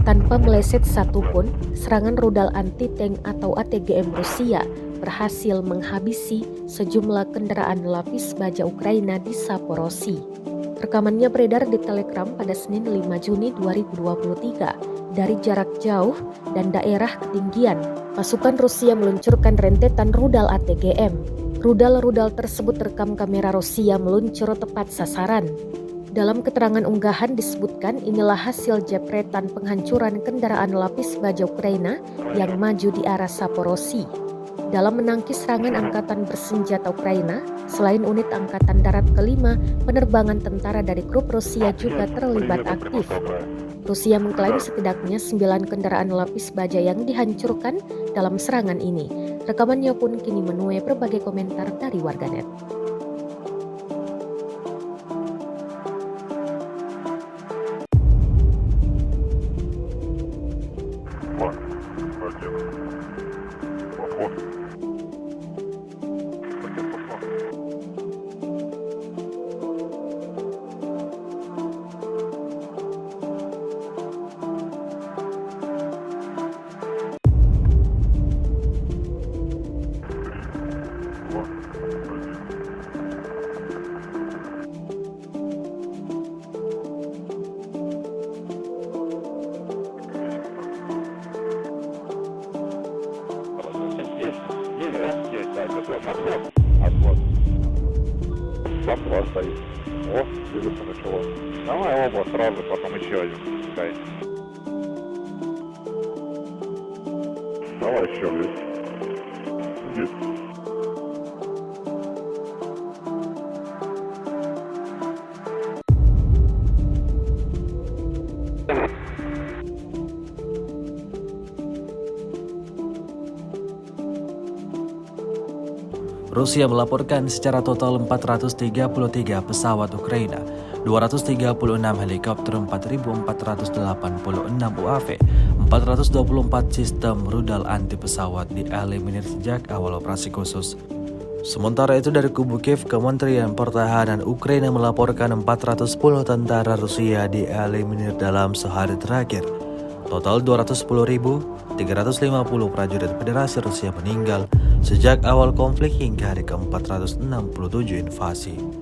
Tanpa meleset satupun, serangan rudal anti-tank atau ATGM Rusia berhasil menghabisi sejumlah kendaraan lapis baja Ukraina di Zaporozhye. Rekamannya beredar di Telegram pada Senin 5 Juni 2023 dari jarak jauh dan daerah ketinggian. Pasukan Rusia meluncurkan rentetan rudal ATGM. Rudal-rudal tersebut terekam kamera Rusia meluncur tepat sasaran. Dalam keterangan unggahan disebutkan inilah hasil jepretan penghancuran kendaraan lapis baja Ukraina yang maju di arah Zaporozhye. Dalam menangkis serangan angkatan bersenjata Ukraina, selain unit angkatan darat kelima, penerbangan tentara dari grup Rusia juga terlibat aktif. Rusia mengklaim setidaknya 9 kendaraan lapis baja yang dihancurkan dalam serangan ini. Rekamannya pun kini menuai berbagai komentar dari warganet. Вопрос стоит. О, двигаться начало. Давай оба сразу, потом еще один. Пускай. Давай еще здесь. Здесь. Rusia melaporkan secara total 433 pesawat Ukraina, 236 helikopter, 4.486 UAV, 424 sistem rudal anti pesawat dieliminir sejak awal operasi khusus. Sementara itu dari kubu Kiev, Kementerian Pertahanan Ukraina melaporkan 410 tentara Rusia dieliminir dalam sehari terakhir. Total 210.350 prajurit Federasi Rusia meninggal sejak awal konflik hingga hari ke-467 invasi.